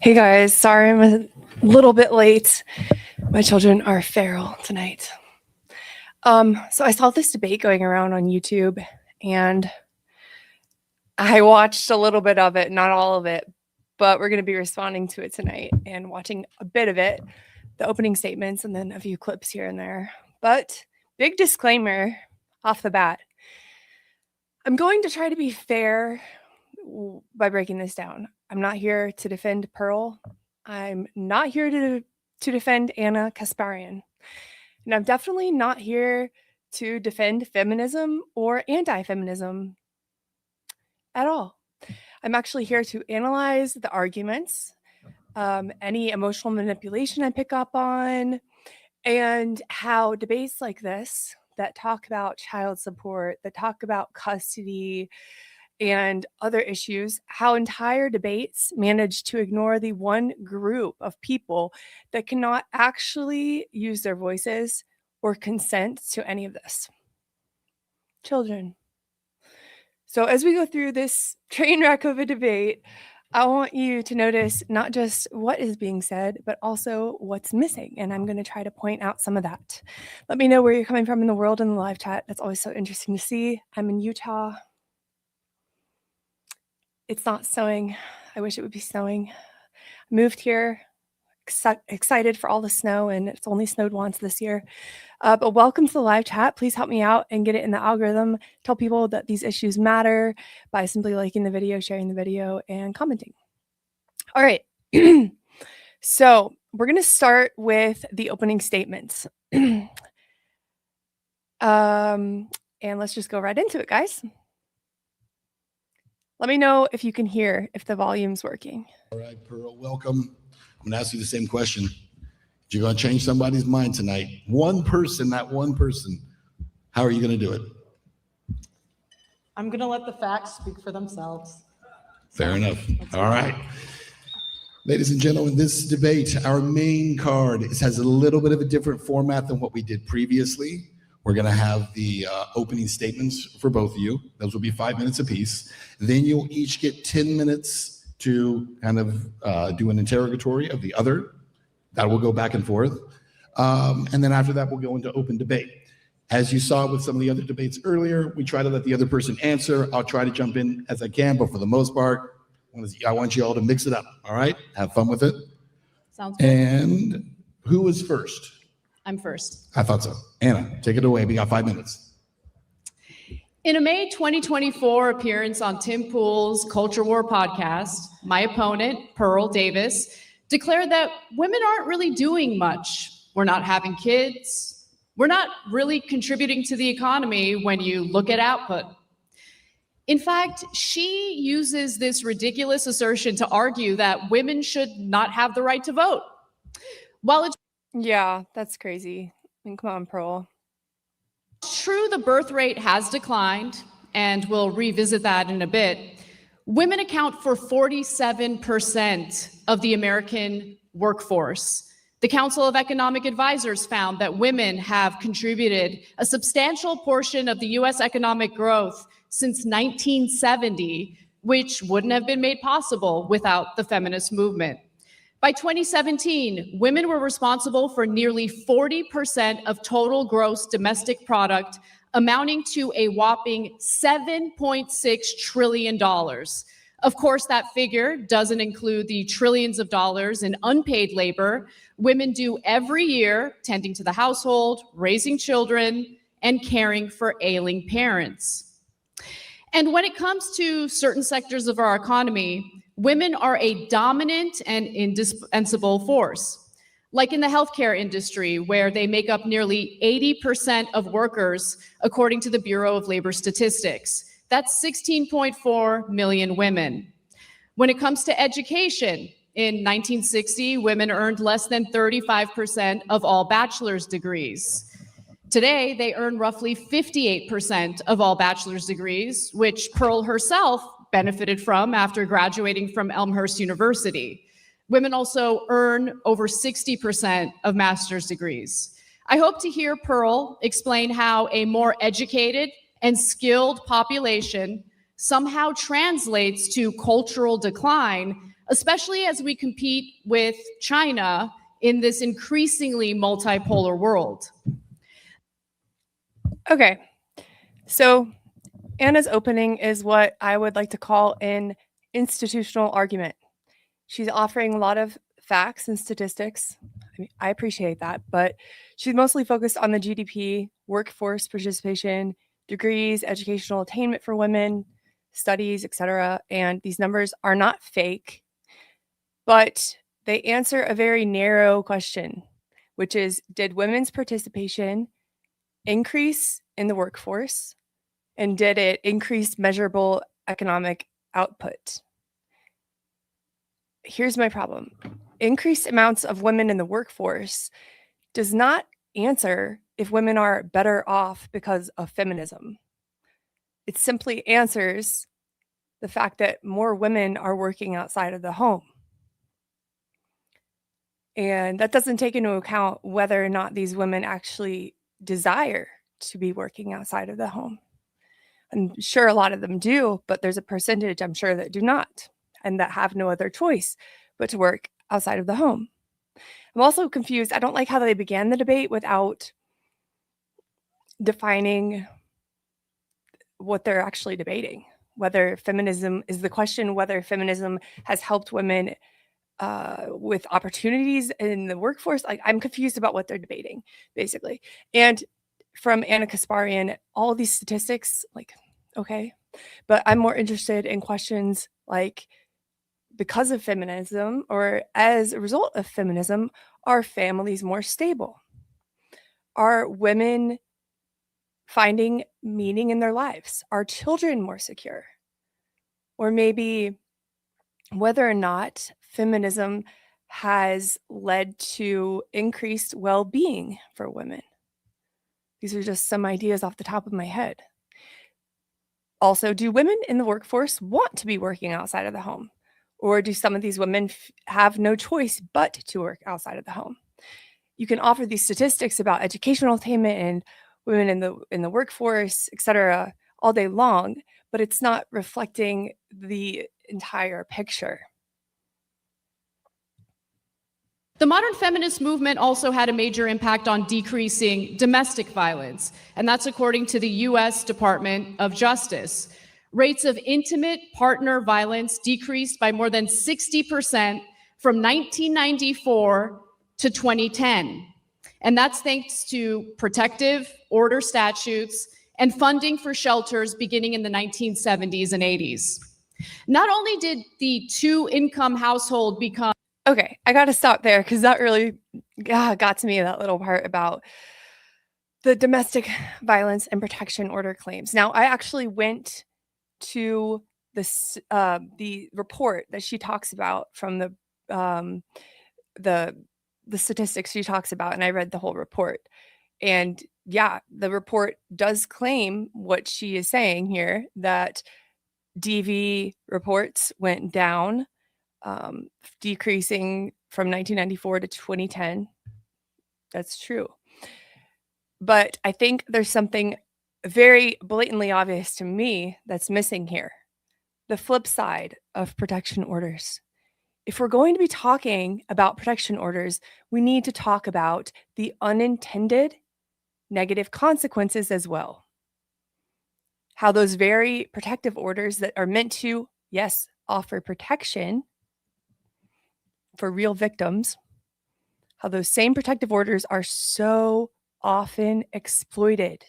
Hey guys, sorry I'm a little bit late. My children are feral tonight. So I saw this debate going around on YouTube and I watched a little bit of it, not all of it, but we're going to be responding to it tonight and watching a bit of it, the opening statements, and then a few clips here and there. But big disclaimer off the bat. I'm going to try to be fair by breaking this down. I'm not here to defend Pearl. I'm not here to defend Ana Kasparian. And I'm definitely not here to defend feminism or anti-feminism at all. I'm actually here to analyze the arguments, any emotional manipulation I pick up on, and how debates like this that talk about child support, that talk about custody, and other issues, how entire debates manage to ignore the one group of people that cannot actually use their voices or consent to any of this. Children. So as we go through this train wreck of a debate, I want you to notice not just what is being said, but also what's missing. And I'm going to try to point out some of that. Let me know where you're coming from in the world in the live chat. That's always so interesting to see. I'm in Utah. It's not snowing. I wish it would be snowing. I moved here, excited for all the snow, and it's only snowed once this year. But welcome to the live chat. Please help me out and get it in the algorithm. Tell people that these issues matter by simply liking the video, sharing the video, and commenting. All right. So we're going to start with the opening statements. And let's just go right into it, guys. Let me know if you can hear, if the volume's working. All right, Pearl, welcome. I'm gonna ask you the same question. If you're gonna change somebody's mind tonight, one person, that one person, how are you gonna do it? I'm gonna let the facts speak for themselves. Fair enough. All right. Ladies and gentlemen, this debate, our main card, has a little bit of a different format than what we did previously. We're going to have the opening statements for both of you. Those will be 5 minutes apiece. Then you'll each get 10 minutes to kind of do an interrogatory of the other. That will go back and forth. And then after that, we'll go into open debate. As you saw with some of the other debates earlier, we try to let the other person answer. I'll try to jump in as I can, but for the most part, I want you all to mix it up. All right? Have fun with it. Sounds good. And who was first? I'm first. I thought so. Anna, take it away. We got 5 minutes. In a May 2024 appearance on Tim Pool's Culture War podcast, my opponent, Pearl Davis, declared that women aren't really doing much. We're not having kids. We're not really contributing to the economy when you look at output. In fact, she uses this ridiculous assertion to argue that women should not have the right to vote. While it's Yeah, that's crazy. I mean, come on, Pearl. true the birth rate has declined, and we'll revisit that in a bit, women account for 47% of the American workforce. The Council of Economic Advisors found that women have contributed a substantial portion of the US economic growth since 1970, which wouldn't have been made possible without the feminist movement. By 2017, women were responsible for nearly 40% of total gross domestic product, amounting to a whopping $7.6 trillion. Of course, that figure doesn't include the trillions of dollars in unpaid labor women do every year, tending to the household, raising children, and caring for ailing parents. And when it comes to certain sectors of our economy, women are a dominant and indispensable force, like in the healthcare industry, where they make up nearly 80% of workers, according to the Bureau of Labor Statistics. That's 16.4 million women. When it comes to education, in 1960, women earned less than 35% of all bachelor's degrees. Today, they earn roughly 58% of all bachelor's degrees, which Pearl herself benefited from after graduating from Elmhurst University. Women also earn over 60% of master's degrees. I hope to hear Pearl explain how a more educated and skilled population somehow translates to cultural decline especially as we compete with China in this increasingly multipolar world. Okay, so Anna's opening is what I would like to call an institutional argument. She's offering a lot of facts and statistics. I mean, I appreciate that, but she's mostly focused on the GDP, workforce participation, degrees, educational attainment for women, studies, etc. And these numbers are not fake, but they answer a very narrow question, which is, did women's participation increase in the workforce? And did it increase measurable economic output? Here's my problem. Increased amounts of women in the workforce does not answer if women are better off because of feminism. It simply answers the fact that more women are working outside of the home. And that doesn't take into account whether or not these women actually desire to be working outside of the home. I'm sure a lot of them do, but there's a percentage, I'm sure, that do not and that have no other choice but to work outside of the home. I'm also confused. I don't like how they began the debate without defining what they're actually debating, whether feminism is the question, whether feminism has helped women with opportunities in the workforce. I'm confused about what they're debating, basically. And from Ana Kasparian, all of these statistics, okay, but I'm more interested in questions like, because of feminism or as a result of feminism, are families more stable? Are women finding meaning in their lives? Are children more secure? Or maybe whether or not feminism has led to increased well-being for women. These are just some ideas off the top of my head. Also, do women in the workforce want to be working outside of the home? Or do some of these women have no choice but to work outside of the home? You can offer these statistics about educational attainment and women in the workforce, et cetera, all day long, but it's not reflecting the entire picture. The modern feminist movement also had a major impact on decreasing domestic violence, and that's according to the US Department of Justice. Rates of intimate partner violence decreased by more than 60% from 1994 to 2010. And that's thanks to protective order statutes and funding for shelters beginning in the 1970s and 80s. Not only did the two-income household become... Okay, I got to stop there because that really got to me, that little part about the domestic violence and protection order claims. Now, I actually went to the report that she talks about from the statistics she talks about, and I read the whole report. And yeah, the report does claim what she is saying here, that DV reports went down, decreasing from 1994 to 2010. That's true. But I think there's something very blatantly obvious to me that's missing here. The flip side of protection orders. If we're going to be talking about protection orders, we need to talk about the unintended negative consequences as well. How those very protective orders that are meant to, yes, offer protection for real victims, how those same protective orders are so often exploited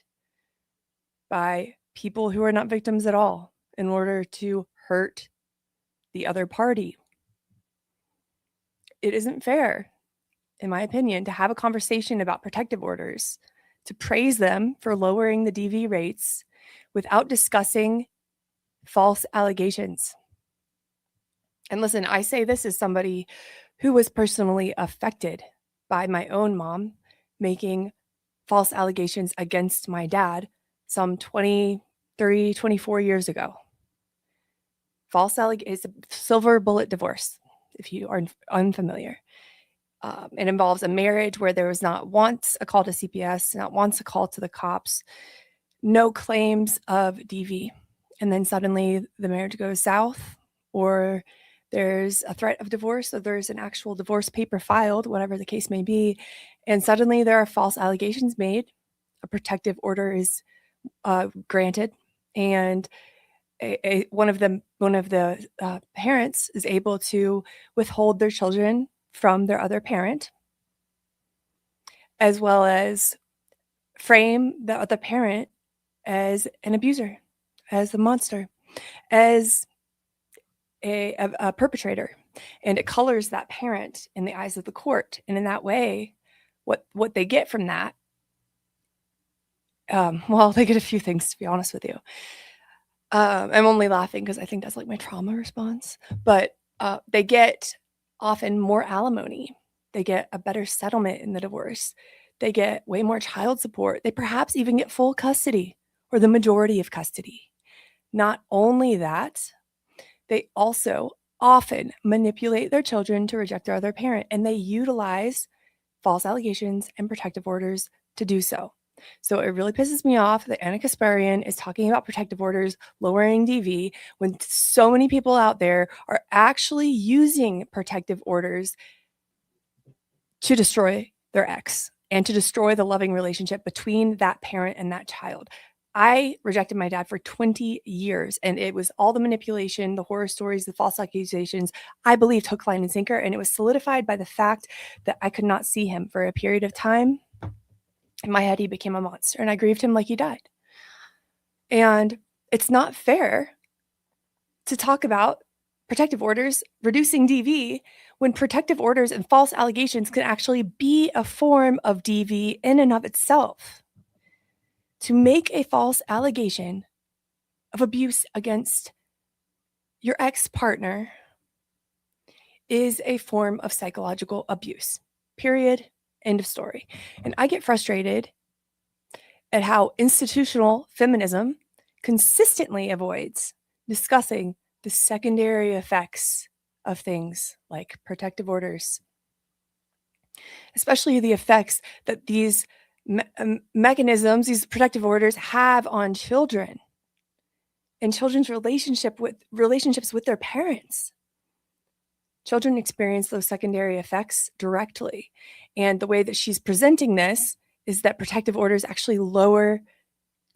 by people who are not victims at all in order to hurt the other party. It isn't fair, in my opinion, to have a conversation about protective orders, to praise them for lowering the DV rates without discussing false allegations. And listen, I say this as somebody who was personally affected by my own mom making false allegations against my dad some 23, 24 years ago. False allegation is a silver bullet divorce, if you are unfamiliar. It involves a marriage where there was not once a call to CPS, not once a call to the cops, no claims of DV. And then suddenly the marriage goes south, or There's a threat of divorce, so there's an actual divorce paper filed, whatever the case may be, and suddenly there are false allegations made. A protective order is granted, and one of the parents is able to withhold their children from their other parent, as well as frame the other parent as an abuser, as a monster, as a perpetrator, and it colors that parent in the eyes of the court. And in that way, what they get from that, well, they get a few things, to be honest with you. I'm only laughing because I think that's like my trauma response, but they get often more alimony. They get a better settlement in the divorce. They get way more child support. They perhaps even get full custody or the majority of custody. Not only that, they also often manipulate their children to reject their other parent, and they utilize false allegations and protective orders to do so. So it really pisses me off that Ana Kasparian is talking about protective orders, lowering DV, when so many people out there are actually using protective orders to destroy their ex and to destroy the loving relationship between that parent and that child. I rejected my dad for 20 years, and it was all the manipulation, the horror stories, the false accusations, I believed hook, line, and sinker, and it was solidified by the fact that I could not see him for a period of time. In my head, he became a monster, and I grieved him like he died. And it's not fair to talk about protective orders reducing DV when protective orders and false allegations can actually be a form of DV in and of itself. To make a false allegation of abuse against your ex-partner is a form of psychological abuse. Period. End of story. And I get frustrated at how institutional feminism consistently avoids discussing the secondary effects of things like protective orders, especially the effects that these mechanisms, these protective orders have on children and children's relationships with their parents. Children experience those secondary effects directly. And the way that she's presenting this is that protective orders actually lower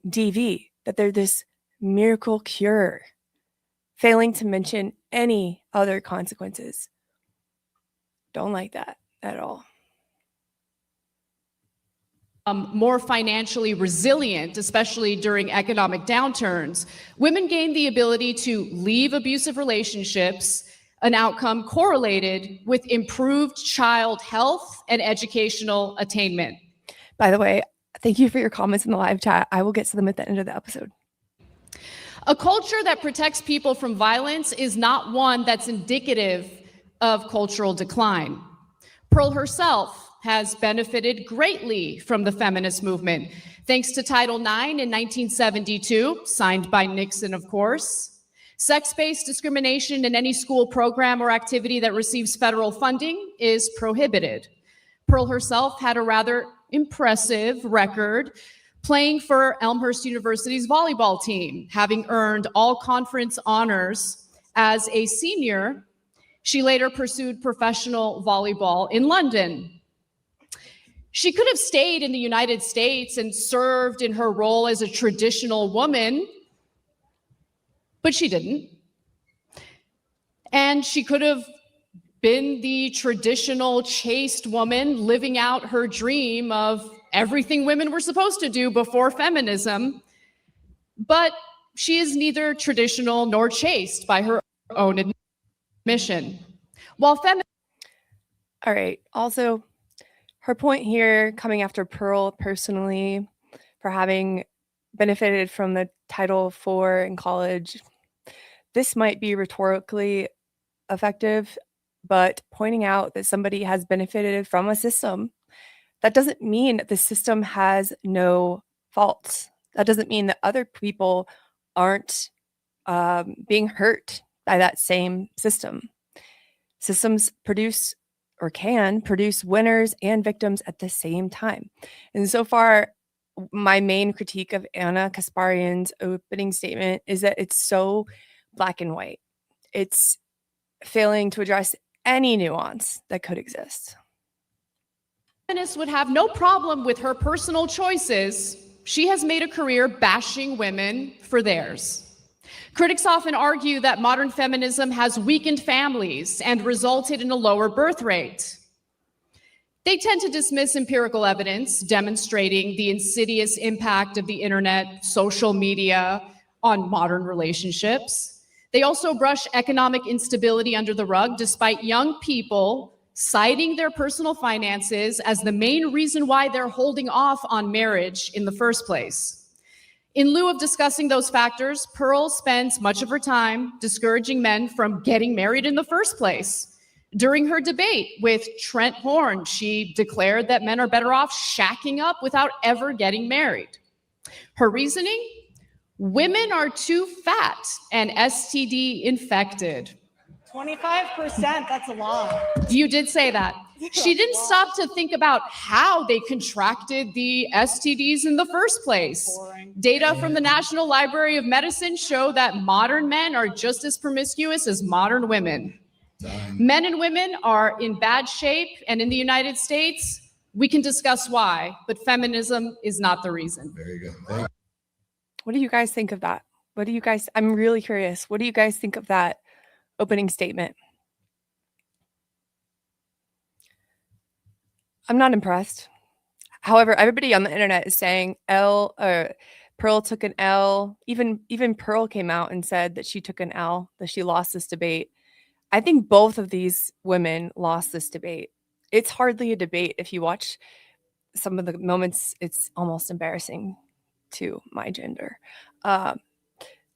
DV, that they're this miracle cure, failing to mention any other consequences. Don't like that at all. More financially resilient, especially during economic downturns. Women gain the ability to leave abusive relationships, an outcome correlated with improved child health and educational attainment. By the way, thank you for your comments in the live chat. I will get to them at the end of the episode. A culture that protects people from violence is not one that's indicative of cultural decline. Pearl herself has benefited greatly from the feminist movement, thanks to Title IX in 1972, signed by Nixon, of course. Sex-based discrimination in any school program or activity that receives federal funding is prohibited. Pearl herself had a rather impressive record playing for Elmhurst University's volleyball team, having earned all conference honors as a senior. She later pursued professional volleyball in London. She could have stayed in the United States and served in her role as a traditional woman, but she didn't. And she could have been the traditional chaste woman living out her dream of everything women were supposed to do before feminism, but she is neither traditional nor chaste by her own admission. While All right. Also, her point here, coming after Pearl personally for having benefited from the Title IV in college, this might be rhetorically effective, but pointing out that somebody has benefited from a system, that doesn't mean that the system has no faults. That doesn't mean that other people aren't being hurt by that same system. Systems produce or can produce winners and victims at the same time. And so far, my main critique of Ana Kasparian's opening statement is that it's so black and white. It's failing to address any nuance that could exist. Feminists would have no problem with her personal choices. She has made a career bashing women for theirs. Critics often argue that modern feminism has weakened families and resulted in a lower birth rate. They tend to dismiss empirical evidence demonstrating the insidious impact of the internet, social media on modern relationships. They also brush economic instability under the rug, despite young people citing their personal finances as the main reason why they're holding off on marriage in the first place. In lieu of discussing those factors, Pearl spends much of her time discouraging men from getting married in the first place. During her debate with Trent Horn, she declared that men are better off shacking up without ever getting married. Her reasoning? Women are too fat and STD infected. 25%, that's a lot. You did say that. She didn't stop to think about how they contracted the STDs in the first place. Boring. Data from the National Library of Medicine show that modern men are just as promiscuous as modern women. Men and women are in bad shape, and in the United States, we can discuss why, but feminism is not the reason. Very good. Thank you. What do you guys think of that? I'm really curious. What do you guys think of that opening statement? I'm not impressed. However, everybody on the internet is saying Pearl took an L. Even Pearl came out and said that she took an L, that she lost this debate. I think both of these women lost this debate. It's hardly a debate. If you watch some of the moments, it's almost embarrassing to my gender.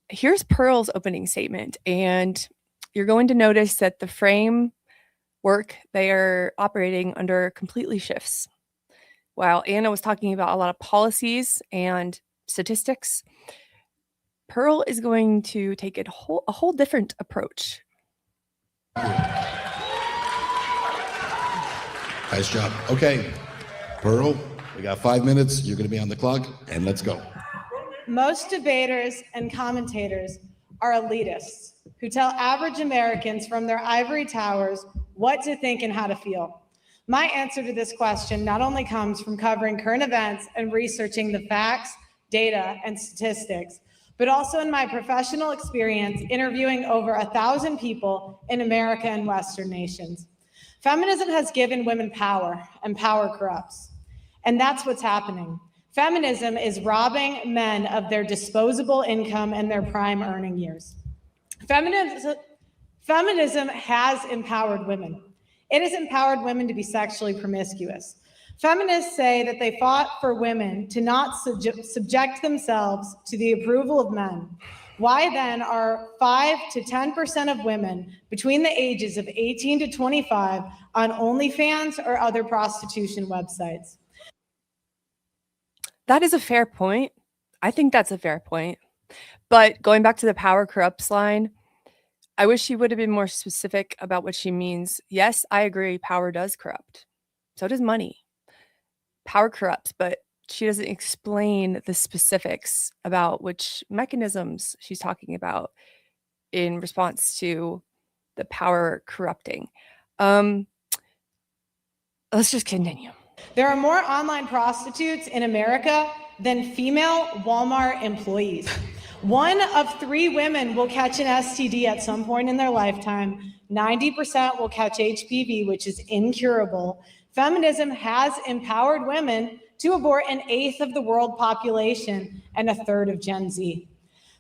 Here's Pearl's opening statement, and you're going to notice that the framework they are operating under completely shifts. While Anna was talking about a lot of policies and statistics, Pearl is going to take a whole different approach. Nice job. Okay, Pearl, we got 5 minutes. You're going to be on the clock, and let's go. Most debaters and commentators are elitists who tell average Americans from their ivory towers what to think and how to feel. My answer to this question not only comes from covering current events and researching the facts, data, and statistics, but also in my professional experience interviewing over 1,000 people in America and Western nations. Feminism has given women power, and power corrupts. And that's what's happening. Feminism is robbing men of their disposable income and their prime earning years. Feminism has empowered women. It has empowered women to be sexually promiscuous. Feminists say that they fought for women to not subject themselves to the approval of men. Why then are 5 to 10% of women between the ages of 18 to 25 on OnlyFans or other prostitution websites? That is a fair point. I think that's a fair point. But going back to the power corrupts line, I wish she would have been more specific about what she means. Yes, I agree. Power does corrupt. So does money. Power corrupts, but she doesn't explain the specifics about which mechanisms she's talking about in response to the power corrupting. Let's just continue. There are more online prostitutes in America than female Walmart employees. 1 of 3 women will catch an STD at some point in their lifetime. 90% will catch HPV, which is incurable. Feminism has empowered women to abort 1/8 of the world population and 1/3 of Gen Z.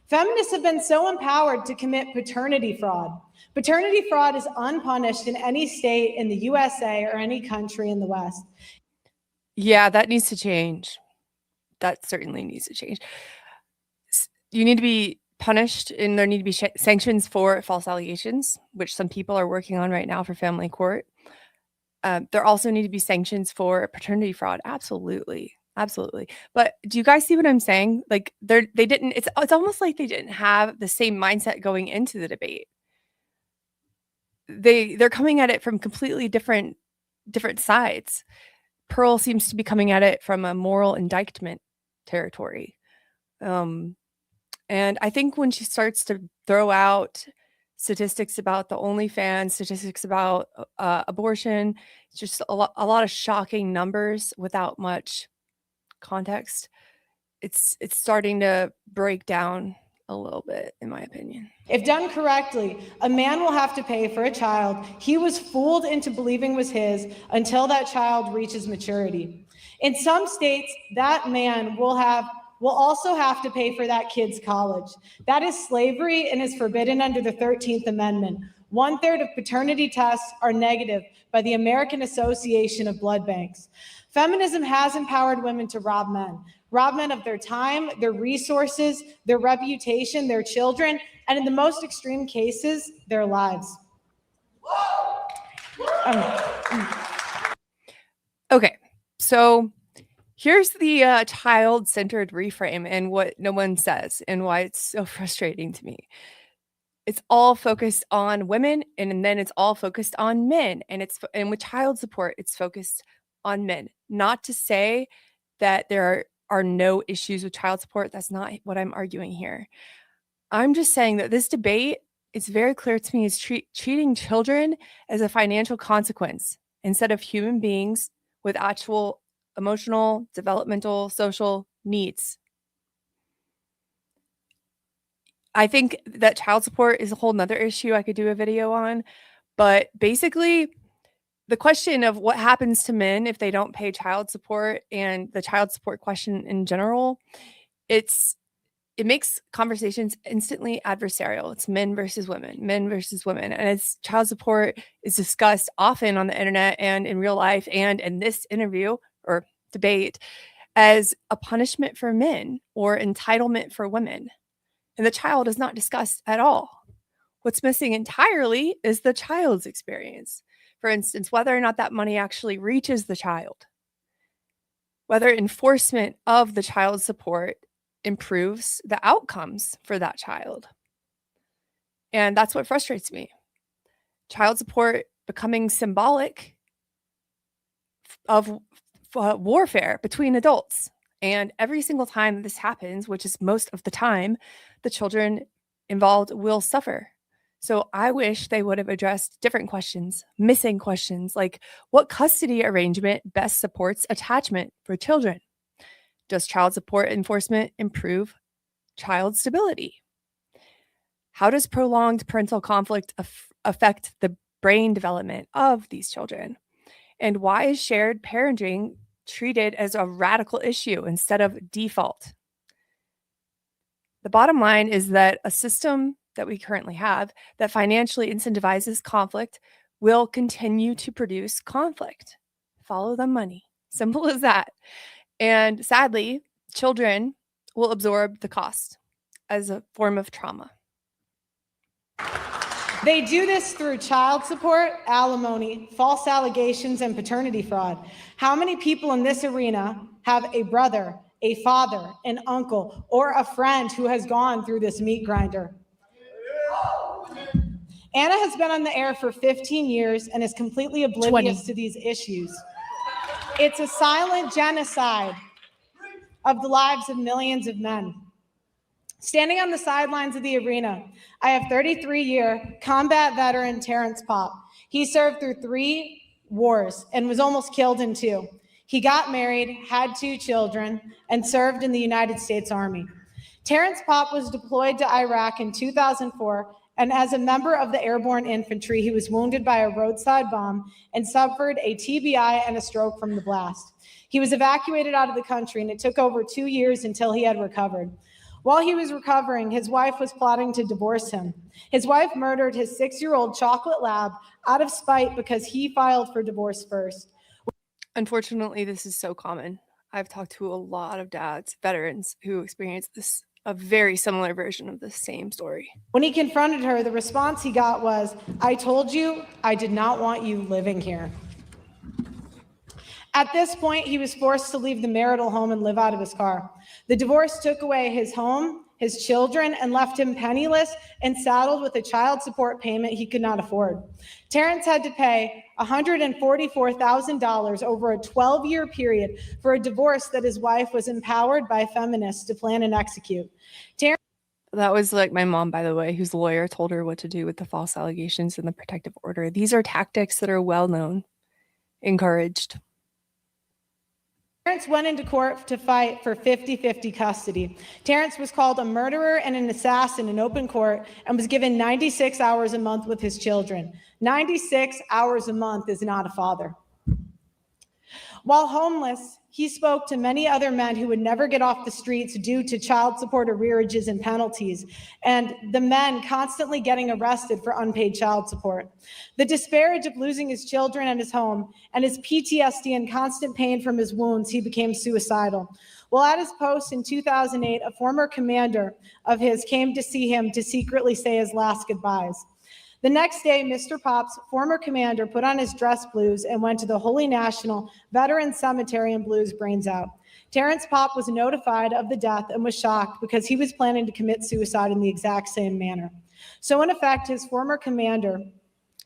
Feminists have been so empowered to commit paternity fraud. Paternity fraud is unpunished in any state in the USA or any country in the West. Yeah, that needs to change. That certainly needs to change. You need to be punished, and there need to be sanctions for false allegations, which some people are working on right now for family court. There also need to be sanctions for paternity fraud. Absolutely. Absolutely. But do you guys see what I'm saying? Like they didn't, it's almost like they didn't have the same mindset going into the debate. They're coming at it from completely different sides. Pearl seems to be coming at it from a moral indictment territory. And I think when she starts to throw out statistics about the OnlyFans, statistics about abortion. It's just a lot of shocking numbers without much context. It's starting to break down a little bit, in my opinion. If done correctly, a man will have to pay for a child he was fooled into believing was his until that child reaches maturity. In some states, that man will also have to pay for that kid's college. That is slavery and is forbidden under the 13th Amendment. 1/3 of paternity tests are negative by the American Association of Blood Banks. Feminism has empowered women to rob men of their time, their resources, their reputation, their children, and in the most extreme cases, their lives. Okay, so here's the child-centered reframe and what no one says and why it's so frustrating to me. It's all focused on women, and then it's all focused on men, and with child support, it's focused on men. Not to say that there are no issues with child support. That's not what I'm arguing here. I'm just saying that this debate, it's very clear to me, is treating children as a financial consequence instead of human beings with actual emotional, developmental, social needs. I think that child support is a whole nother issue I could do a video on, but basically the question of what happens to men if they don't pay child support and the child support question in general, it makes conversations instantly adversarial. It's men versus women. And as child support is discussed often on the internet and in real life and in this interview or debate as a punishment for men or entitlement for women. And the child is not discussed at all. What's missing entirely is the child's experience. For instance, whether or not that money actually reaches the child, whether enforcement of the child support improves the outcomes for that child. And that's what frustrates me. Child support becoming symbolic of warfare between adults. And every single time this happens, which is most of the time, the children involved will suffer. So I wish they would have addressed different questions, missing questions, like what custody arrangement best supports attachment for children? Does child support enforcement improve child stability? How does prolonged parental conflict affect the brain development of these children? And why is shared parenting treated as a radical issue instead of default? The bottom line is that a system that we currently have that financially incentivizes conflict will continue to produce conflict. Follow the money. Simple as that. And sadly, children will absorb the cost as a form of trauma. They do this through child support, alimony, false allegations, and paternity fraud. How many people in this arena have a brother, a father, an uncle, or a friend who has gone through this meat grinder? Anna has been on the air for 15 years and is completely oblivious to these issues. It's a silent genocide of the lives of millions of men. Standing on the sidelines of the arena, I have 33-year combat veteran Terrence Popp. He served through 3 wars and was almost killed in 2. He got married, had 2 children, and served in the United States Army. Terrence Popp was deployed to Iraq in 2004, and as a member of the airborne infantry, he was wounded by a roadside bomb and suffered a TBI and a stroke from the blast. He was evacuated out of the country, and it took over 2 years until he had recovered. While he was recovering, his wife was plotting to divorce him. His wife murdered his 6-year-old chocolate lab out of spite because he filed for divorce first. Unfortunately, this is so common. I've talked to a lot of dads, veterans, who experienced this, a very similar version of the same story. When he confronted her, the response he got was, "I told you I did not want you living here." At this point, he was forced to leave the marital home and live out of his car. The divorce took away his home, his children, and left him penniless and saddled with a child support payment he could not afford. Terrence had to pay $144,000 over a 12-year period for a divorce that his wife was empowered by feminists to plan and execute. That was like my mom, by the way, whose lawyer told her what to do with the false allegations and the protective order. These are tactics that are well known, encouraged. Terrence went into court to fight for 50-50 custody. Terrence was called a murderer and an assassin in open court and was given 96 hours a month with his children. 96 hours a month is not a father. While homeless, he spoke to many other men who would never get off the streets due to child support arrearages and penalties, and the men constantly getting arrested for unpaid child support. The disparage of losing his children and his home, and his PTSD and constant pain from his wounds, he became suicidal. While at his post in 2008, a former commander of his came to see him to secretly say his last goodbyes. The next day, Mr. Pop's former commander put on his dress blues and went to the Holy National Veteran Cemetery and blew his brains out. Terrence Pop was notified of the death and was shocked because he was planning to commit suicide in the exact same manner. So in effect, his former commander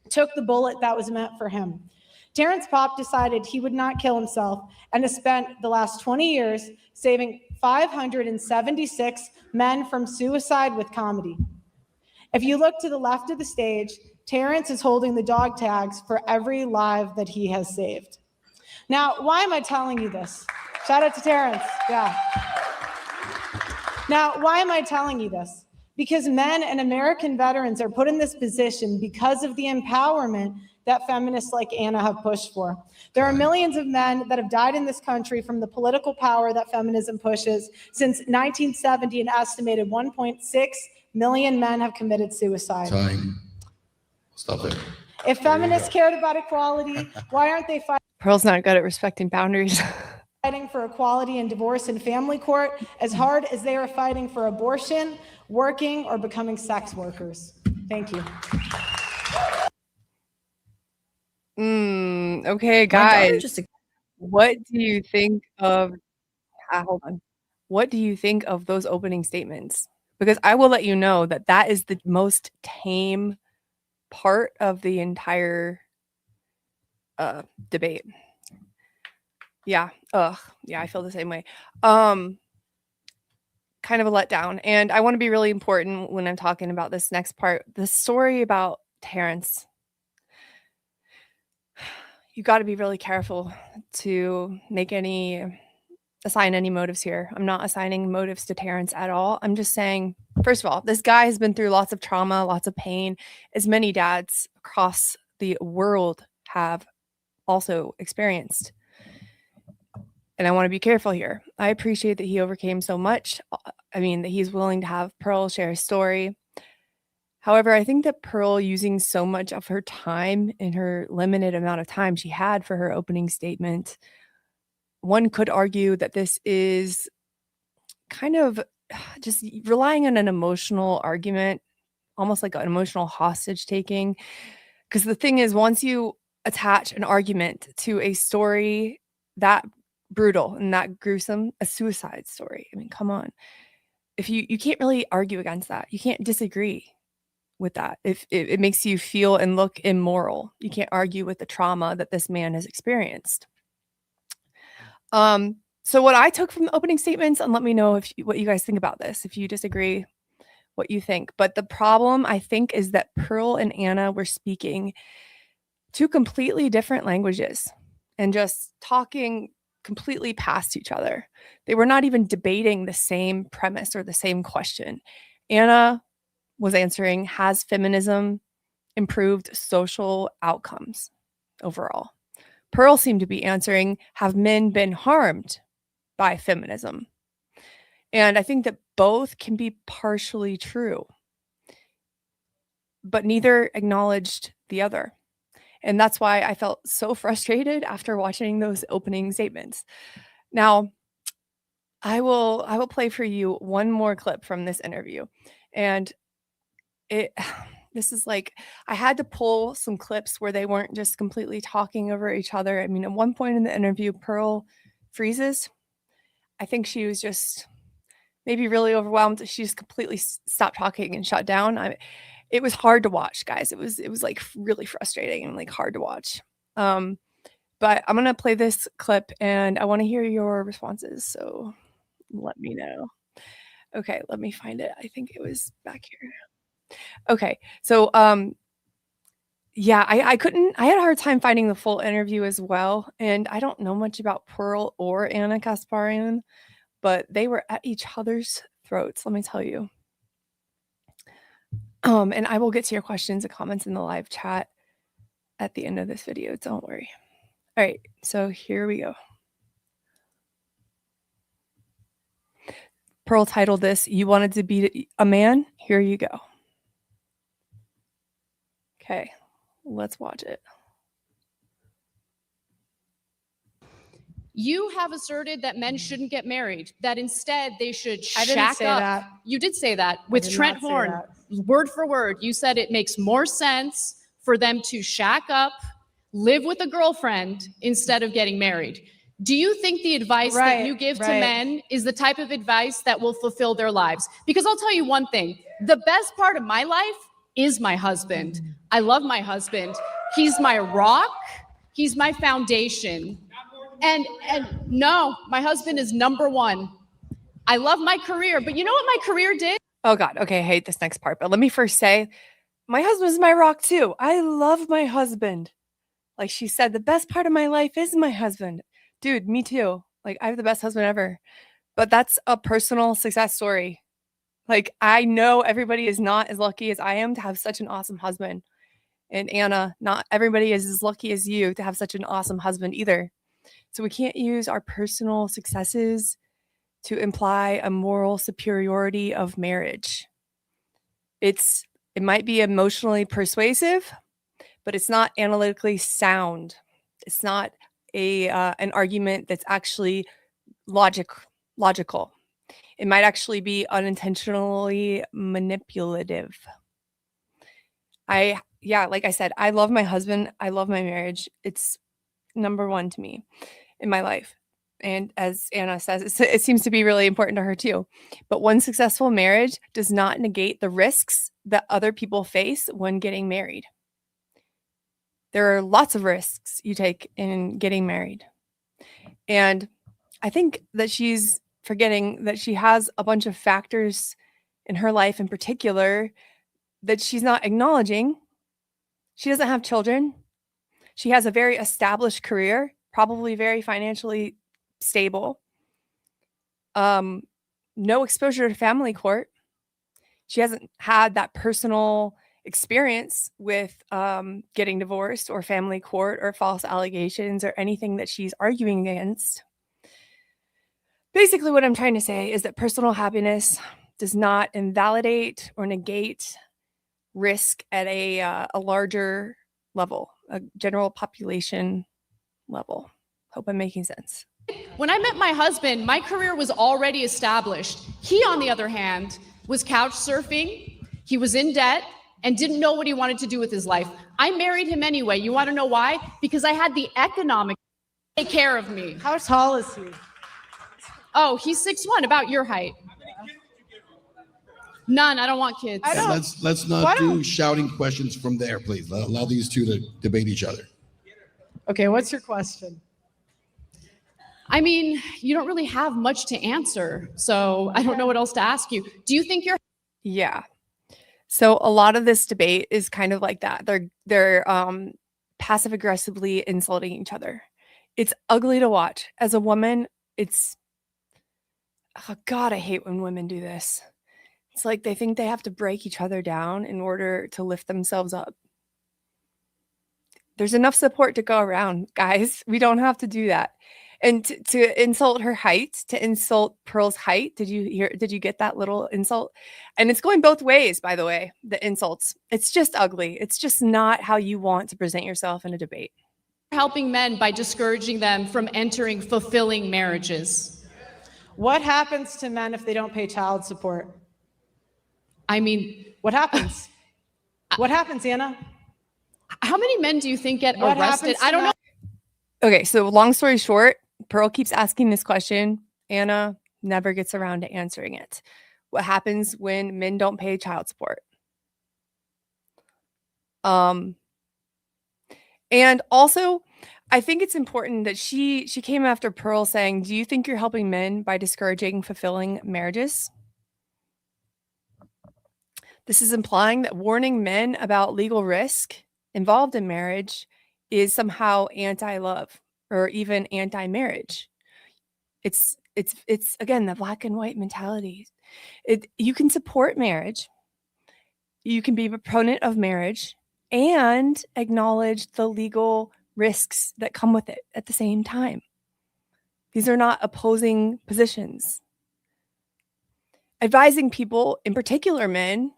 took the bullet that was meant for him. Terrence Pop decided he would not kill himself and has spent the last 20 years saving 576 men from suicide with comedy. If you look to the left of the stage, Terrence is holding the dog tags for every life that he has saved. Now, why am I telling you this? Shout out to Terrence, yeah. Now, why am I telling you this? Because men and American veterans are put in this position because of the empowerment that feminists like Ana have pushed for. There are millions of men that have died in this country from the political power that feminism pushes. Since 1970, an estimated 1.6 million men have committed suicide. Time. Stop it. If feminists cared about equality, why aren't they Pearl's not good at respecting boundaries. fighting for equality in divorce and family court as hard as they are fighting for abortion, working, or becoming sex workers? Thank you. Okay, guys. What do you think of hold on. What do you think of those opening statements? Because I will let you know that that is the most tame part of the entire debate. Yeah. Yeah, I feel the same way. Kind of a letdown. And I want to be really important when I'm talking about this next part. The story about Terrence. You got to be really careful to assign any motives here. I'm not assigning motives to Terrence at all. I'm just saying, first of all, this guy has been through lots of trauma, lots of pain, as many dads across the world have also experienced. And I want to be careful here. I appreciate that he overcame so much. I mean, that he's willing to have Pearl share his story. However, I think that Pearl using so much of her time in her limited amount of time she had for her opening statement, one could argue that this is kind of just relying on an emotional argument, almost like an emotional hostage taking. Because the thing is, once you attach an argument to a story that brutal and that gruesome, a suicide story, I mean, come on. If you can't really argue against that. You can't disagree with that. If it makes you feel and look immoral, you can't argue with the trauma that this man has experienced. So what I took from the opening statements, and let me know what you guys think about this, if you disagree, what you think. But the problem, I think, is that Pearl and Ana were speaking two completely different languages and just talking completely past each other. They were not even debating the same premise or the same question. Ana was answering, has feminism improved social outcomes overall? Pearl seemed to be answering, have men been harmed by feminism? And I think that both can be partially true, but neither acknowledged the other. And that's why I felt so frustrated after watching those opening statements. Now, I will play for you one more clip from this interview. And this is like, I had to pull some clips where they weren't just completely talking over each other. I mean, at one point in the interview, Pearl freezes. I think she was just maybe really overwhelmed. She just completely stopped talking and shut down. It was hard to watch, guys. It was like really frustrating and like hard to watch. But I'm going to play this clip and I want to hear your responses. So let me know. Okay, let me find it. I think it was back here. Okay, so yeah, I couldn't. I had a hard time finding the full interview as well, and I don't know much about Pearl or Ana Kasparian, but they were at each other's throats. Let me tell you. And I will get to your questions and comments in the live chat at the end of this video. Don't worry. All right, so here we go. Pearl titled this, "You Wanted to Be a Man? Here you go." Okay, let's watch it. You have asserted that men shouldn't get married, that instead they should I didn't shack say up. that. You did say that with did Trent not say Horn, that. word for word. You said it makes more sense for them to shack up, live with a girlfriend instead of getting married. Do you think the advice that you give to men is the type of advice that will fulfill their lives? Because I'll tell you one thing, the best part of my life is my husband. I love my husband. He's my rock. He's my foundation. And no, my husband is number one. I love my career, but you know what my career did? Oh God, okay, I hate this next part, but let me first say, my husband's my rock too. I love my husband. Like she said, the best part of my life is my husband. Dude, me too. Like I have the best husband ever. But that's a personal success story. Like I know everybody is not as lucky as I am to have such an awesome husband. And Anna, not everybody is as lucky as you to have such an awesome husband either. So we can't use our personal successes to imply a moral superiority of marriage. It might be emotionally persuasive, but it's not analytically sound. It's not an argument that's actually logical. It might actually be unintentionally manipulative. Like I said, I love my husband. I love my marriage. It's number one to me in my life. And as Anna says, it seems to be really important to her too. But one successful marriage does not negate the risks that other people face when getting married. There are lots of risks you take in getting married. And I think that she's forgetting that she has a bunch of factors in her life in particular that she's not acknowledging. She doesn't have children. She has a very established career, probably very financially stable. No exposure to family court. She hasn't had that personal experience with getting divorced or family court or false allegations or anything that she's arguing against. Basically, what I'm trying to say is that personal happiness does not invalidate or negate risk at a larger level, a general population level. Hope I'm making sense. When I met my husband, my career was already established. He, on the other hand, was couch surfing. He was in debt and didn't know what he wanted to do with his life. I married him anyway. You want to know why? Because I had the economic to take care of me. How tall is he? Oh, he's 6'1", about your height. None. I don't want kids. Let's not do shouting questions from there, please. Allow these two to debate each other. Okay, what's your question? I mean, you don't really have much to answer, so I don't know what else to ask you. Do you think you're... Yeah. So a lot of this debate is kind of like that. They're passive aggressively insulting each other. It's ugly to watch. As a woman, it's... Oh God, I hate when women do this. It's like they think they have to break each other down in order to lift themselves up. There's enough support to go around, guys. We don't have to do that. And to insult her height, to insult Pearl's height. Did you get that little insult? And it's going both ways, by the way, the insults. It's just ugly. It's just not how you want to present yourself in a debate. Helping men by discouraging them from entering fulfilling marriages. What happens to men if they don't pay child support? I mean, what happens? What happens, Anna? How many men do you think get arrested? I don't know. Okay, so long story short, Pearl keeps asking this question. Anna never gets around to answering it. What happens when men don't pay child support? And also, I think it's important that she came after Pearl saying, "Do you think you're helping men by discouraging fulfilling marriages?" This is implying that warning men about legal risk involved in marriage is somehow anti-love or even anti-marriage. It's again the black and white mentality. You can support marriage, you can be a proponent of marriage, and acknowledge the legal risks that come with it at the same time. These are not opposing positions. Advising people, in particular men,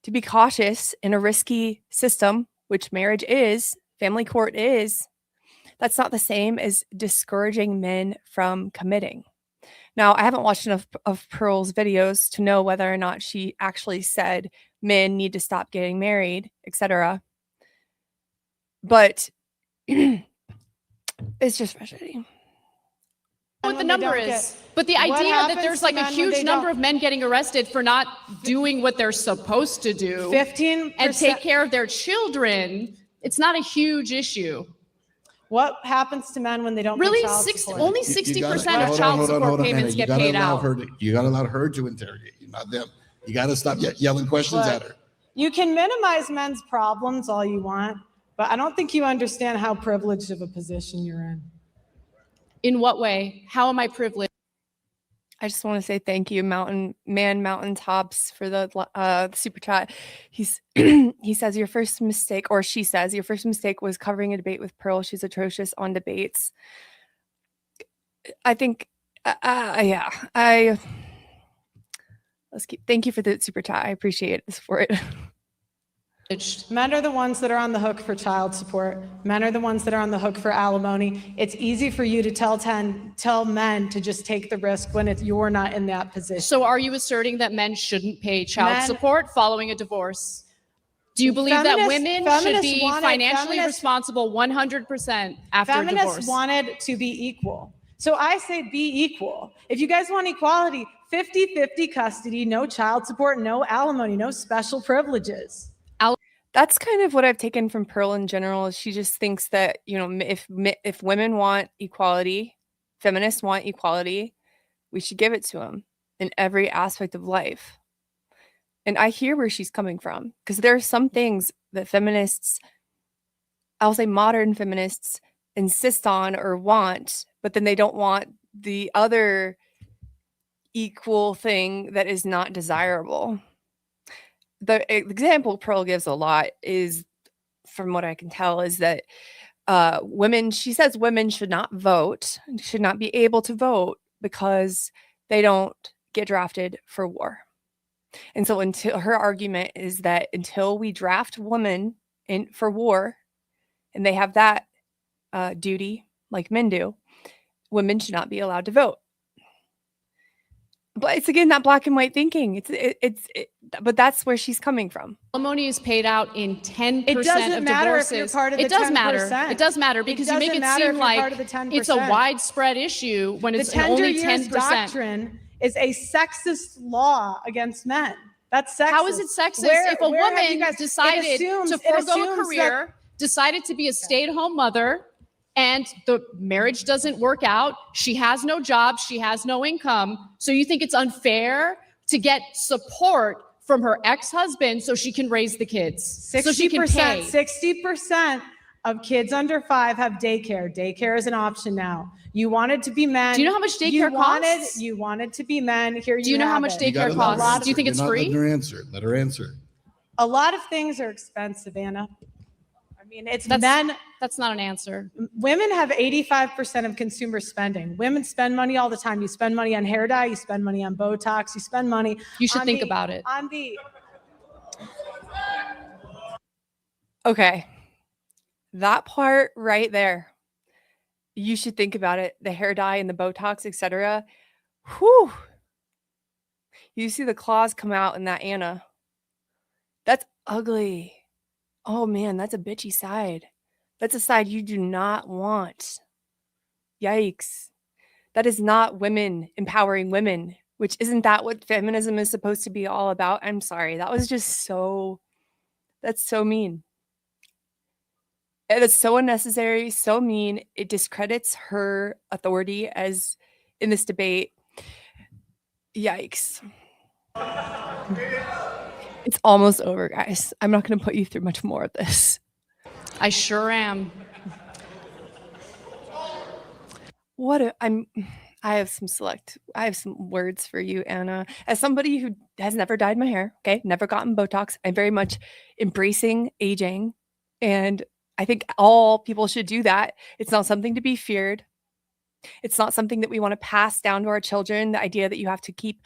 to be cautious in a risky system, which marriage is, family court is, that's not the same as discouraging men from committing. Now, I haven't watched enough of Pearl's videos to know whether or not she actually said men need to stop getting married, etc. But it's just frustrating. What the number is, but the idea that there's like a huge number of men getting arrested for not doing what they're supposed to do 15% and take care of their children, it's not a huge issue. What happens to men when they don't Really? pay child support? Only 60% of child support payments get paid out. You got to allow her to interrogate you, not them. You got to stop yelling questions at her. You can minimize men's problems all you want, but I don't think you understand how privileged of a position you're in. In what way? How am I privileged? I just want to say thank you, Mountaintops, for the super chat. He says your first mistake, or she says your first mistake was covering a debate with Pearl. She's atrocious on debates. I think, thank you for the super chat. I appreciate it for it. Men are the ones that are on the hook for child support. Men are the ones that are on the hook for alimony. It's easy for you to tell men to just take the risk when you're not in that position. So are you asserting that men shouldn't pay child support following a divorce? Do you believe that women should be financially responsible 100% after a divorce? Feminists wanted to be equal. So I say be equal. If you guys want equality, 50-50 custody, no child support, no alimony, no special privileges. That's kind of what I've taken from Pearl in general. Is she just thinks that, if women want equality, feminists want equality, we should give it to them in every aspect of life. And I hear where she's coming from, because there are some things that feminists, I'll say modern feminists, insist on or want, but then they don't want the other equal thing that is not desirable. The example Pearl gives a lot is, from what I can tell, is that she says women should not vote, should not be able to vote because they don't get drafted for war. And so until her argument is that until we draft women for war and they have that duty like men do, women should not be allowed to vote. But it's again that black and white thinking. But that's where she's coming from. Alimony is paid out in 10% it doesn't of matter divorces. If you're part of the it does 10%. matter. It does matter because you make it seem like it's a widespread issue when it's only 10%. Doctrine is a sexist law against men. That's sexist. How is it sexist if a woman decided to forego a career, decided to be a stay-at-home mother, and the marriage doesn't work out, she has no job, she has no income, so you think it's unfair to get support from her ex-husband so she can raise the kids, so she can pay? 60% of kids under 5 have daycare. Daycare is an option now. You wanted to be men. Do you know how much daycare costs? You wanted to be men. Here you Do you know how much daycare costs? Do you think it's free? Let her answer. A lot of things are expensive, Anna. I mean, men. That's not an answer. Women have 85% of consumer spending. Women spend money all the time. You spend money on hair dye. You spend money on Botox. You spend money. You should think about it. Okay. That part right there. You should think about it. The hair dye and the Botox, etc. Whew. You see the claws come out in that Anna. That's ugly. Oh man, that's a bitchy side. That's a side you do not want. Yikes. That is not women empowering women, which isn't that what feminism is supposed to be all about? I'm sorry. That was just that's so mean. It's so unnecessary, so mean. It discredits her authority as in this debate. Yikes. It's almost over, guys. I'm not going to put you through much more of this. I sure am. I have some words for you, Anna. As somebody who has never dyed my hair, okay, never gotten Botox, I'm very much embracing aging. And I think all people should do that. It's not something to be feared. It's not something that we want to pass down to our children. The idea that you have to keep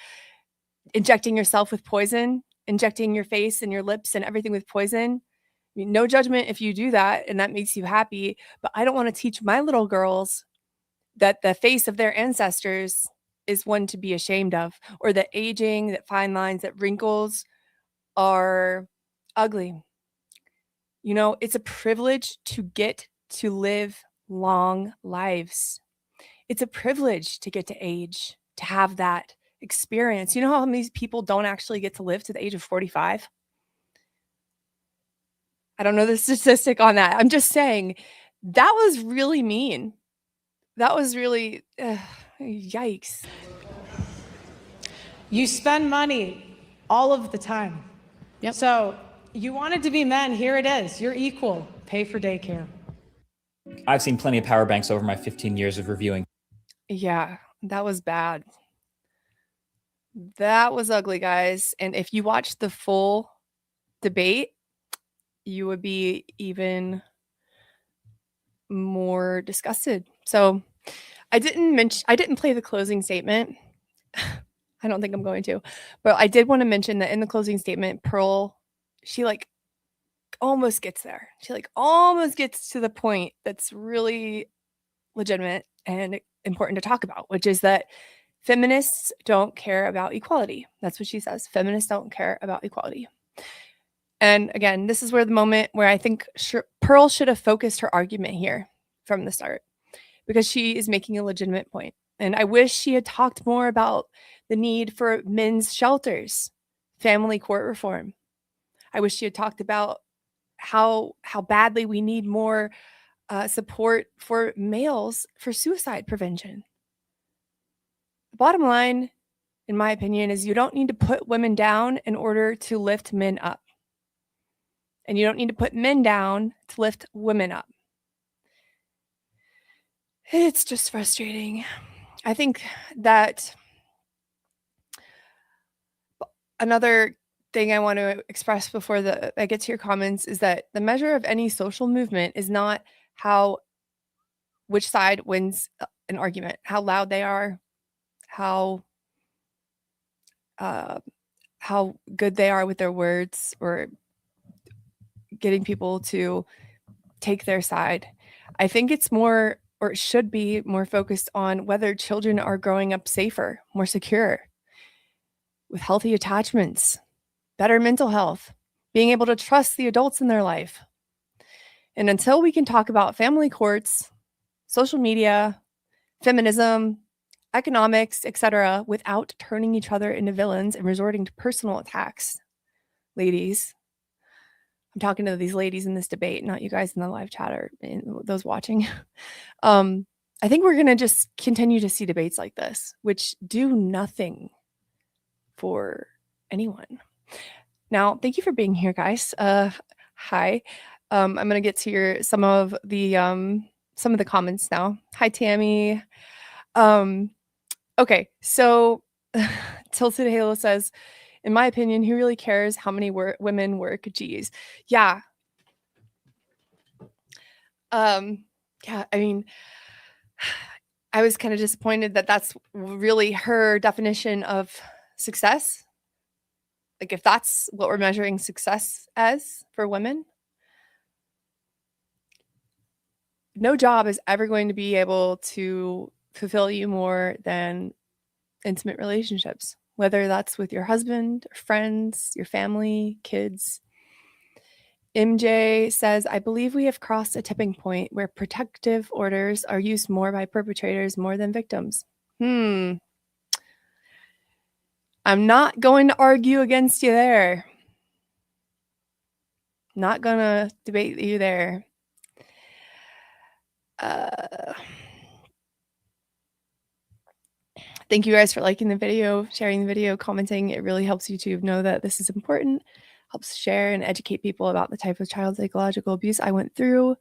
injecting yourself with poison, injecting your face and your lips and everything with poison. I mean, no judgment if you do that and that makes you happy. But I don't want to teach my little girls that the face of their ancestors is one to be ashamed of, or that aging, that fine lines, that wrinkles are ugly. You know, it's a privilege to get to live long lives. It's a privilege to get to age, to have that experience. You know how many people don't actually get to live to the age of 45? I don't know the statistic on that. I'm just saying that was really mean. That was really, yikes. You spend money all of the time. Yep. So you wanted to be men, here it is. You're equal. Pay for daycare. I've seen plenty of power banks over my 15 years of reviewing. Yeah, that was bad. That was ugly, guys. And if you watched the full debate, you would be even more disgusted. So I didn't play the closing statement. I don't think I'm going to, but I did want to mention that in the closing statement, Pearl, she like almost gets there. She like almost gets to the point that's really legitimate and important to talk about, which is that feminists don't care about equality. That's what she says. Feminists don't care about equality. And again, this is where the moment where I think Pearl should have focused her argument here from the start, because she is making a legitimate point. And I wish she had talked more about the need for men's shelters, family court reform. I wish she had talked about how badly we need more support for males for suicide prevention. The bottom line, in my opinion, is you don't need to put women down in order to lift men up. And you don't need to put men down to lift women up. It's just frustrating. I think that another thing I want to express before I get to your comments is that the measure of any social movement is not which side wins an argument, how loud they are, how good they are with their words, or getting people to take their side. I think it's more, or it should be more, focused on whether children are growing up safer, more secure, with healthy attachments, better mental health, being able to trust the adults in their life. And until we can talk about family courts, social media, feminism, economics, etc., without turning each other into villains and resorting to personal attacks, ladies, I'm talking to these ladies in this debate, not you guys in the live chat or those watching. I think we're going to just continue to see debates like this, which do nothing for anyone. Now, thank you for being here, guys. Hi. I'm going to get to some of the comments now. Hi, Tammy. Okay, so Tilted Halo says, in my opinion, who really cares how many women work? Geez. Yeah. Yeah, I mean, I was kind of disappointed that that's really her definition of success. Like, if that's what we're measuring success as for women, no job is ever going to be able to fulfill you more than intimate relationships, whether that's with your husband, or friends, your family, kids. MJ says, I believe we have crossed a tipping point where protective orders are used more by perpetrators more than victims. I'm not going to argue against you there. Not going to debate you there. Thank you guys for liking the video, sharing the video, commenting. It really helps YouTube know that this is important. helps share and educate people about the type of child psychological abuse I went through.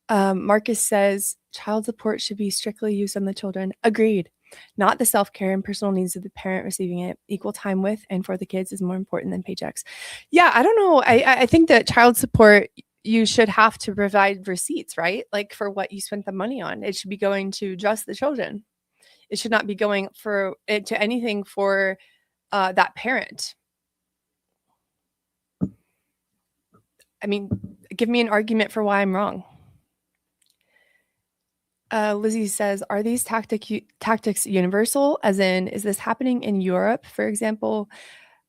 Marcus says child support should be strictly used on the children. Agreed. Not the self-care and personal needs of the parent receiving it. Equal time with and for the kids is more important than paychecks. Yeah, I don't know. I think that child support, you should have to provide receipts, right? Like for what you spent the money on. It should be going to just the children. It should not be going for it to anything for that parent. I mean, give me an argument for why I'm wrong. Lizzie says, are these tactics universal? As in, is this happening in Europe, for example?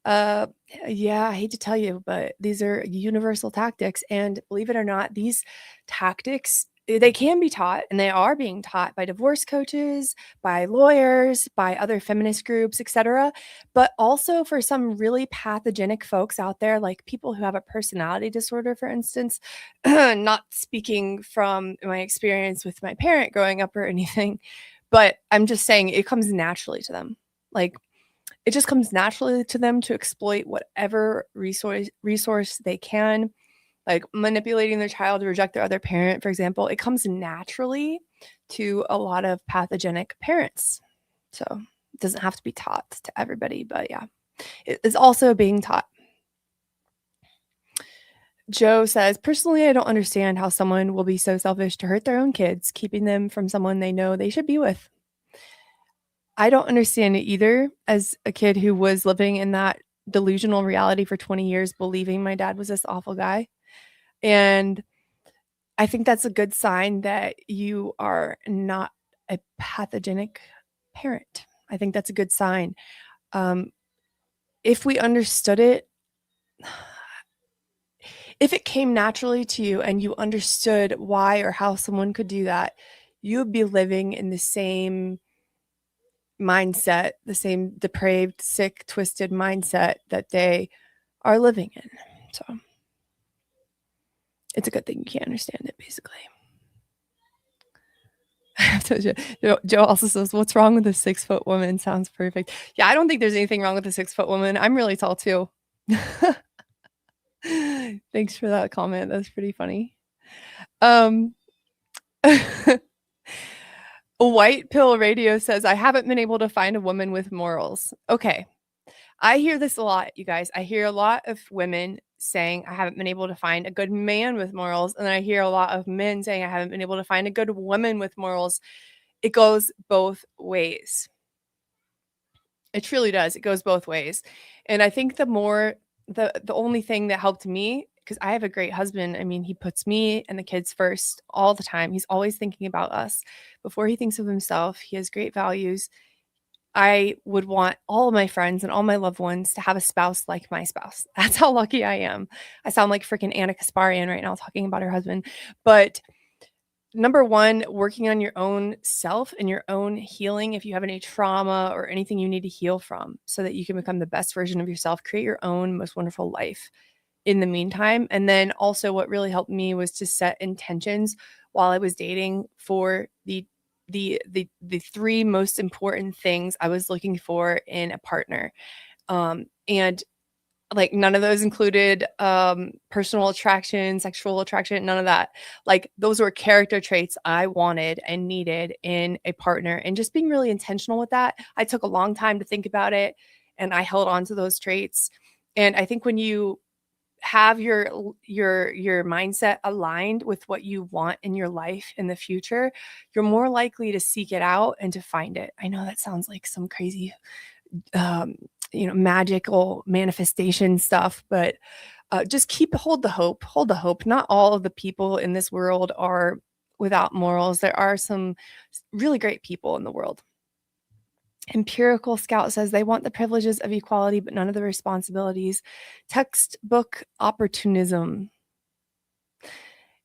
Yeah, I hate to tell you, but these are universal tactics. And believe it or not, these tactics, they can be taught, and they are being taught by divorce coaches, by lawyers, by other feminist groups, etc. But also for some really pathogenic folks out there, like people who have a personality disorder, for instance. Not speaking from my experience with my parent growing up or anything, but I'm just saying it comes naturally to them. Like, it just comes naturally to them to exploit whatever resource they can, like manipulating their child to reject their other parent, for example. It comes naturally to a lot of pathogenic parents. So it doesn't have to be taught to everybody, but yeah, it is also being taught. Joe says, personally, I don't understand how someone will be so selfish to hurt their own kids, keeping them from someone they know they should be with. I don't understand it either, as a kid who was living in that delusional reality for 20 years, believing my dad was this awful guy. And I think that's a good sign that you are not a pathogenic parent. I think that's a good sign. If we understood it, if it came naturally to you and you understood why or how someone could do that, you would be living in the same mindset, the same depraved, sick, twisted mindset that they are living in. So it's a good thing you can't understand it, basically. Joe also says, what's wrong with a 6-foot woman? Sounds perfect. Yeah, I don't think there's anything wrong with a 6-foot woman. I'm really tall too. Thanks for that comment. That's pretty funny. White Pill Radio says, I haven't been able to find a woman with morals. Okay. I hear this a lot, you guys. I hear a lot of women saying, I haven't been able to find a good man with morals. And then I hear a lot of men saying, I haven't been able to find a good woman with morals. It goes both ways. It truly does. It goes both ways. And I think the only thing that helped me, because I have a great husband. I mean, he puts me and the kids first all the time. He's always thinking about us before he thinks of himself. He has great values. I would want all of my friends and all my loved ones to have a spouse like my spouse. That's how lucky I am. I sound like freaking Ana Kasparian right now talking about her husband. But number one, working on your own self and your own healing. If you have any trauma or anything you need to heal from so that you can become the best version of yourself, create your own most wonderful life in the meantime. And then also what really helped me was to set intentions while I was dating for the 3 most important things I was looking for in a partner. And like none of those included personal attraction, sexual attraction, none of that. Like those were character traits I wanted and needed in a partner, and just being really intentional with that. I took a long time to think about it, and I held on to those traits. And I think when you have your mindset aligned with what you want in your life in the future, you're more likely to seek it out and to find it. I know that sounds like some crazy magical manifestation stuff, but just hold the hope. Not all of the people in this world are without morals. There are some really great people in the world. Empirical Scout says they want the privileges of equality, but none of the responsibilities. Textbook opportunism.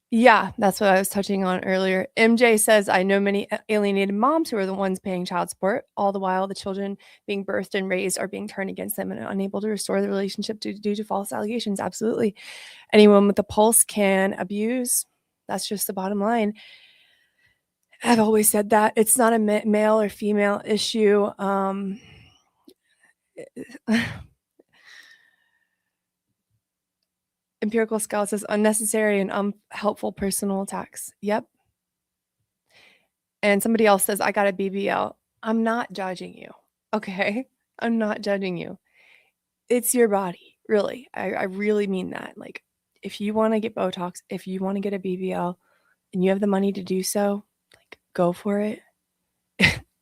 Yeah, that's what I was touching on earlier. MJ says, I know many alienated moms who are the ones paying child support, all the while the children being birthed and raised are being turned against them and unable to restore the relationship due to false allegations. Absolutely. Anyone with a pulse can abuse. That's just the bottom line. I've always said that. It's not a male or female issue. Empirical Scout says unnecessary and unhelpful personal attacks. Yep. And somebody else says, I got a BBL. I'm not judging you. Okay. I'm not judging you. It's your body. Really. I really mean that. Like, if you want to get Botox, if you want to get a BBL and you have the money to do so, like, go for it.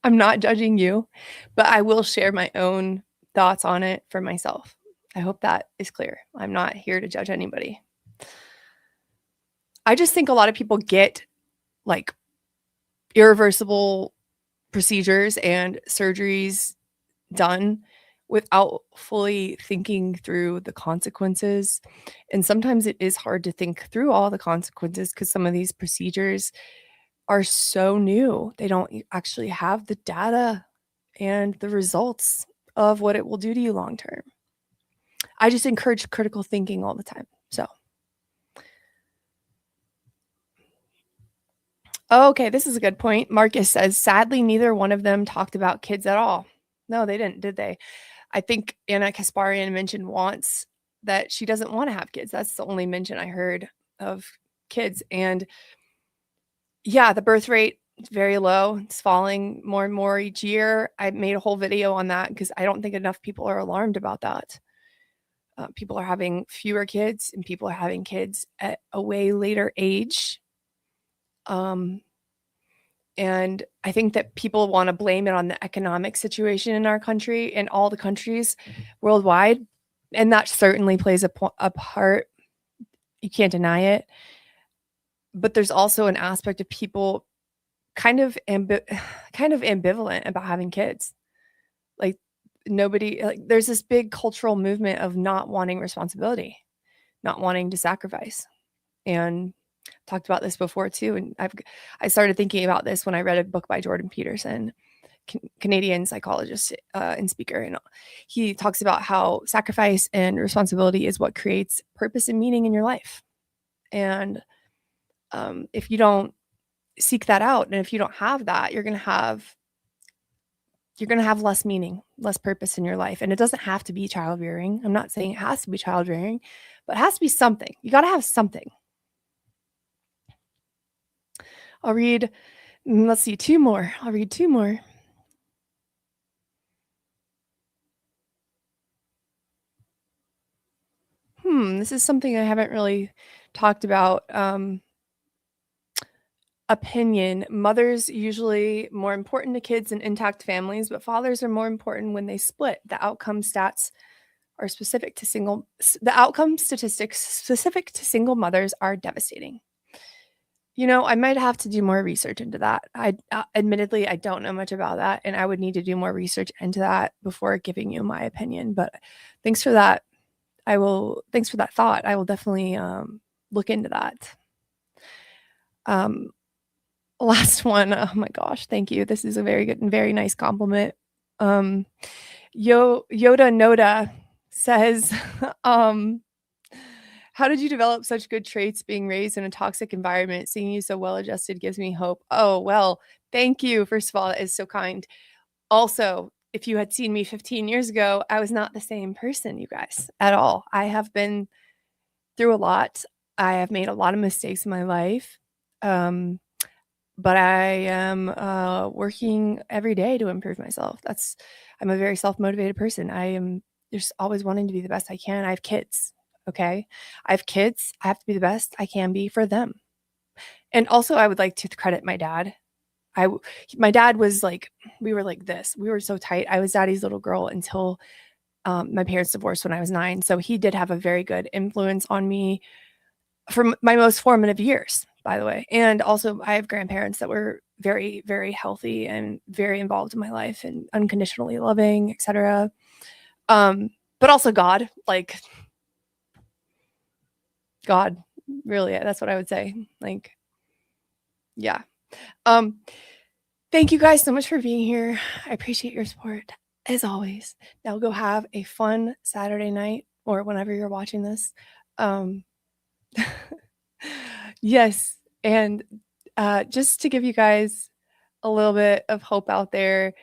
I'm not judging you, but I will share my own thoughts on it for myself. I hope that is clear. I'm not here to judge anybody. I just think a lot of people get like irreversible procedures and surgeries done without fully thinking through the consequences. And sometimes it is hard to think through all the consequences because some of these procedures are so new. They don't actually have the data and the results of what it will do to you long term. I just encourage critical thinking all the time. So, okay, this is a good point. Marcus says, sadly, neither one of them talked about kids at all. No, they didn't, did they? I think Ana Kasparian mentioned once that she doesn't want to have kids. That's the only mention I heard of kids. And yeah, the birth rate is very low. It's falling more and more each year. I made a whole video on that because I don't think enough people are alarmed about that. People are having fewer kids and people are having kids at a way later age. And I think that people want to blame it on the economic situation in our country and all the countries worldwide. And that certainly plays a part. You can't deny it. But there's also an aspect of people kind of ambivalent about having kids. Like there's this big cultural movement of not wanting responsibility, not wanting to sacrifice. And talked about this before too. And I started thinking about this when I read a book by Jordan Peterson, Canadian psychologist and speaker. And he talks about how sacrifice and responsibility is what creates purpose and meaning in your life. And if you don't seek that out, and if you don't have that, you're going to have less meaning, less purpose in your life. And it doesn't have to be child rearing. I'm not saying it has to be child rearing, but it has to be something. You got to have something. I'll read, let's see, two more. I'll read two more. This is something I haven't really talked about. Opinion. Mothers usually more important to kids in intact families, but fathers are more important when they split. The outcome stats are specific to the outcome statistics specific to single mothers are devastating. You know, I might have to do more research into that. Admittedly, I don't know much about that, and I would need to do more research into that before giving you my opinion. But thanks for that. Thanks for that thought. I will definitely look into that. Last one. Oh my gosh, thank you. This is a very good and very nice compliment. Yoda Noda says, how did you develop such good traits being raised in a toxic environment? Seeing you so well-adjusted gives me hope. Oh, well, thank you. First of all, that is so kind. Also, if you had seen me 15 years ago, I was not the same person, you guys, at all. I have been through a lot. I have made a lot of mistakes in my life. But I am working every day to improve myself. I'm a very self-motivated person. I am just always wanting to be the best I can. I have kids. Okay. I have kids. I have to be the best I can be for them. And also I would like to credit my dad. My dad was like, we were like this. We were so tight. I was daddy's little girl until my parents divorced when I was 9. So he did have a very good influence on me for my most formative years, by the way. And also I have grandparents that were very, very healthy and very involved in my life and unconditionally loving, etc. But also God, like God, really, that's what I would say. Like, yeah. Thank you guys so much for being here. I appreciate your support as always. Now go have a fun Saturday night or whenever you're watching this. Yes. And just to give you guys a little bit of hope out there,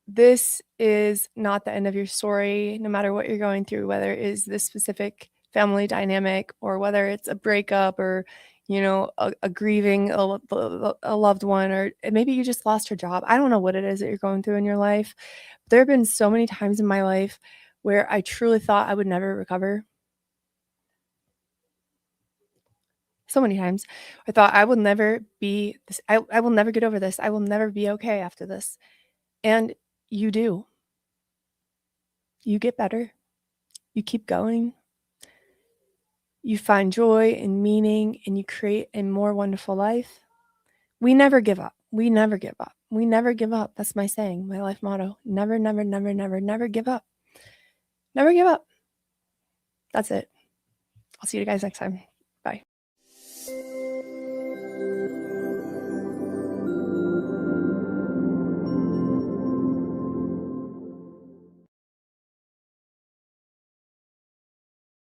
this is not the end of your story, no matter what you're going through, whether it is this specific family dynamic, or whether it's a breakup, or a grieving a loved one, or maybe you just lost your job. I don't know what it is that you're going through in your life. There have been so many times in my life where I truly thought I would never recover. So many times I thought I will never be this. I will never get over this. I will never be okay after this. And you do. You get better. You keep going. You find joy and meaning, and you create a more wonderful life. We never give up. We never give up. We never give up. That's my saying, my life motto. Never, never, never, never, never give up. Never give up. That's it. I'll see you guys next time.